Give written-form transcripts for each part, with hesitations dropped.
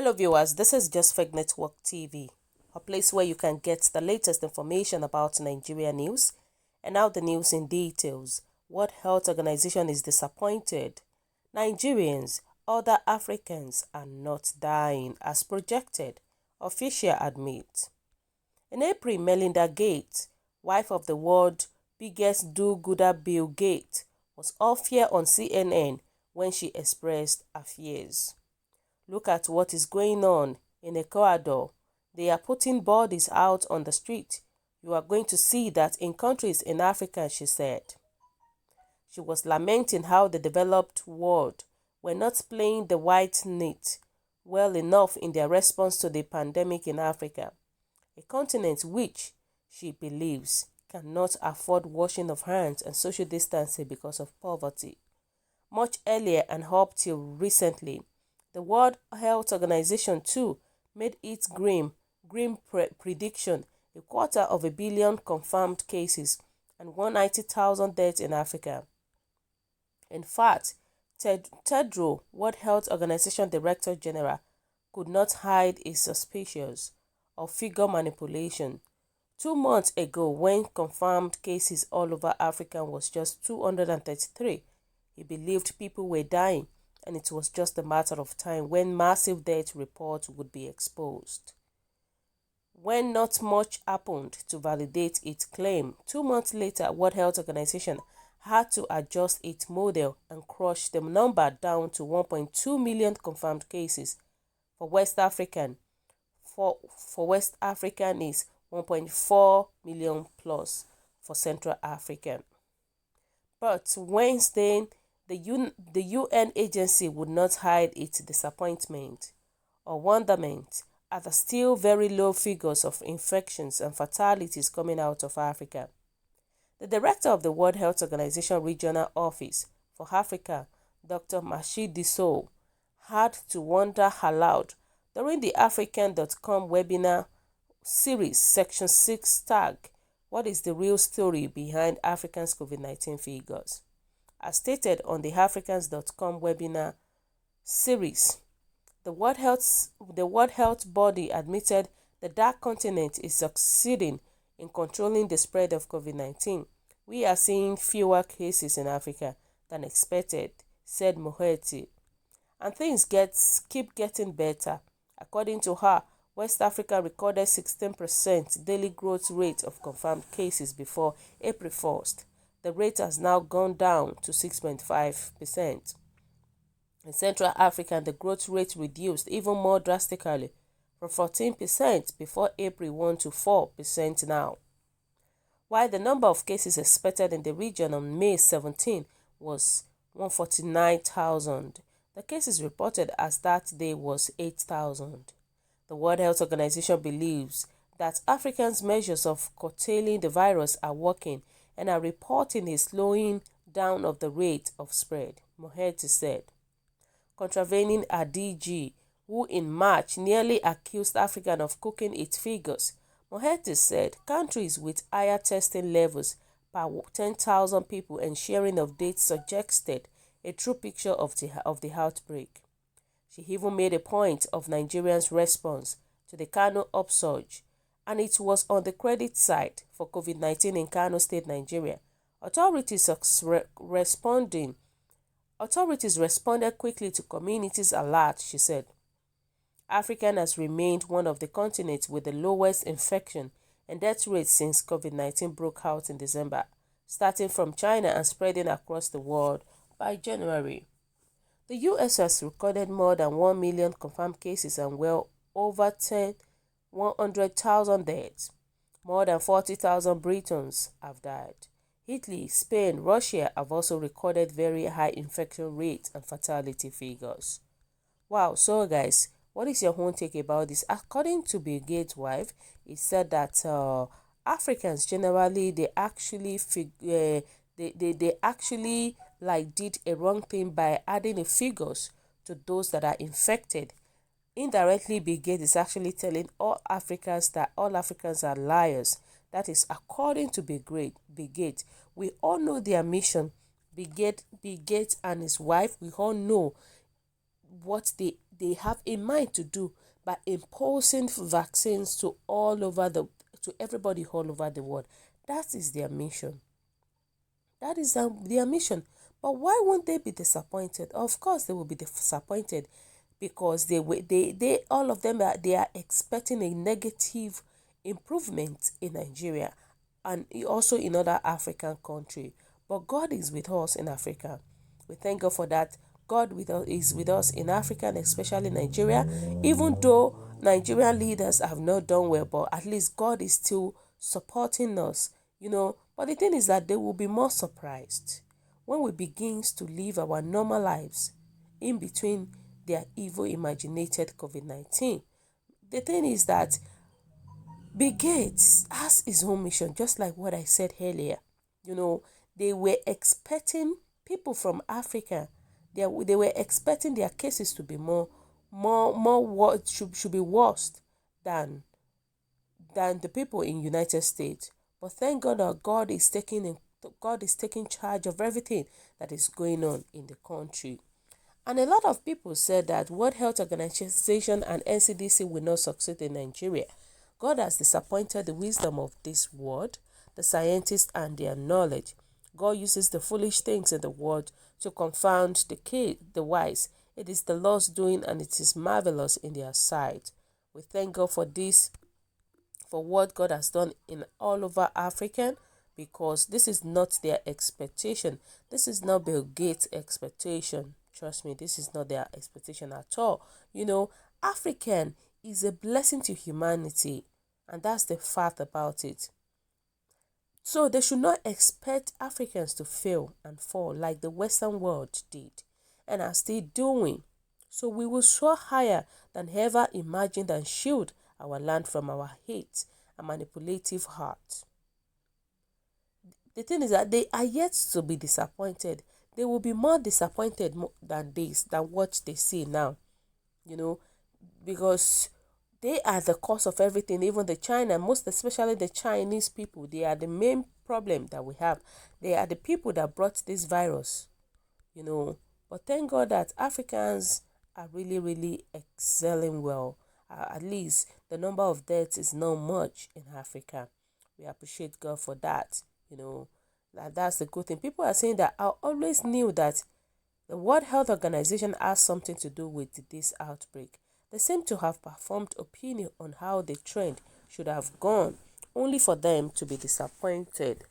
Hello viewers, this is Just Fake Network TV, a place where you can get the latest information about Nigeria news. And now the news in details. World Health Organization is disappointed. Nigerians, other Africans are not dying as projected, official admit. In April, Melinda Gates, wife of the world's biggest do-gooder Bill Gates, was off here on CNN when she expressed her fears. Look at what is going on in Ecuador. They are putting bodies out on the street. You are going to see that in countries in Africa, she said. She was lamenting how the developed world were not playing the white net well enough in their response to the pandemic in Africa, a continent which, she believes, cannot afford washing of hands and social distancing because of poverty. Much earlier and up till recently, the World Health Organization too made its grim prediction: 250 million confirmed cases and 190,000 deaths in Africa. In fact, Tedros, World Health Organization Director General, could not hide his suspicions of figure manipulation. 2 months ago, when confirmed cases all over Africa was just 233, he believed people were dying, and it was just a matter of time when massive death reports would be exposed. When not much happened to validate its claim, 2 months later, World Health Organization had to adjust its model and crush the number down to 1.2 million confirmed cases. For West African is 1.4 million plus for Central African. But Wednesday, the UN agency would not hide its disappointment or wonderment at the still very low figures of infections and fatalities coming out of Africa. The director of the World Health Organization Regional Office for Africa, Dr. W.H.O, had to wonder aloud during the African.com webinar series Section 6 tag, "What is the real story behind Africans' COVID-19 figures?" As stated on the Africans.com webinar series, the World Health Body admitted the dark continent is succeeding in controlling the spread of COVID-19. "We are seeing fewer cases in Africa than expected," said Mohetti, "and things keep getting better." According to her, West Africa recorded 16% daily growth rate of confirmed cases before April 1st. The rate has now gone down to 6.5%. In Central Africa, the growth rate reduced even more drastically from 14% before April 1 to 4% now. While the number of cases expected in the region on May 17 was 149,000, the cases reported as that day was 8,000. The World Health Organization believes that Africans' measures of curtailing the virus are working and are reporting a slowing down of the rate of spread, Mohetti said. Contravening a DG, who in March nearly accused Africa of cooking its figures, Mohetti said countries with higher testing levels per 10,000 people and sharing of data suggested a true picture of the outbreak. She even made a point of Nigerians' response to the Kano upsurge, and it was on the credit side for COVID-19 in Kano State, Nigeria. Authorities responded quickly to communities' alert, she said. Africa has remained one of the continents with the lowest infection and death rates since COVID-19 broke out in December, starting from China and spreading across the world by January. The US has recorded more than 1 million confirmed cases and well over 100,000 deaths. More than 40,000 Britons have died. Italy, Spain, Russia have also recorded very high infection rates and fatality figures. Wow, so guys, what is your own take about this? According to Bill Gates' wife, he said that Africans generally they actually did a wrong thing by adding the figures to those that are infected. Indirectly, Bill Gates is actually telling all Africans that all Africans are liars. That is according to Bill Gates. We all know their mission. Bill Gates and his wife, we all know what they have in mind to do by imposing vaccines to everybody all over the world. That is their mission. That is their mission. But why won't they be disappointed? Of course, they will be disappointed because they all of them they are expecting a negative improvement in Nigeria and also in other African countries. But God is with us in Africa. We thank God for that. God is with us in Africa and especially Nigeria. Even though Nigerian leaders have not done well, but at least God is still supporting us, But the thing is that they will be more surprised when we begin to live our normal lives in between their evil imaginated COVID-19. The thing is that Bill Gates has his own mission, just like what I said earlier. They were expecting people from Africa. They were expecting their cases to be more what should be worse than the people in United States. But thank God that God is taking charge of everything that is going on in the country. And a lot of people said that World Health Organization and NCDC will not succeed in Nigeria. God has disappointed the wisdom of this world, the scientists and their knowledge. God uses the foolish things in the world to confound the wise. It is the Lord's doing and it is marvelous in their sight. We thank God for this, for what God has done in all over Africa, because this is not their expectation. This is not Bill Gates' expectation. Trust me, this is not their expectation at all. African is a blessing to humanity, and that's the fact about it. So they should not expect Africans to fail and fall like the Western world did and are still doing. So we will soar higher than ever imagined and shield our land from our hate and manipulative heart. The thing is that they are yet to be disappointed. They will be more disappointed than what they see now, because they are the cause of everything. Even the China, most especially the Chinese people, they are the main problem that we have. They are the people that brought this virus, But thank God that Africans are really, really excelling well. At least the number of deaths is not much in Africa. We appreciate God for that, That's the good thing. People are saying that I always knew that the World Health Organization has something to do with this outbreak. They seem to have performed opinion on how the trend should have gone, only for them to be disappointed.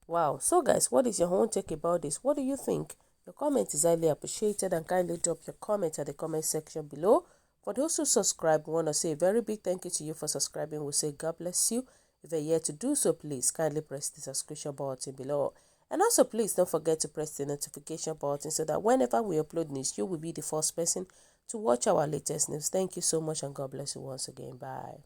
Wow. So guys, what is your own take about this? What do you think? Your comment is highly appreciated, and kindly drop your comment at the comment section below. For those who subscribe, we want to say a very big thank you to you for subscribing. We'll say God bless you. If you're yet to do so, please kindly press the subscription button below. And also, please don't forget to press the notification button so that whenever we upload news, you will be the first person to watch our latest news. Thank you so much, and God bless you once again. Bye.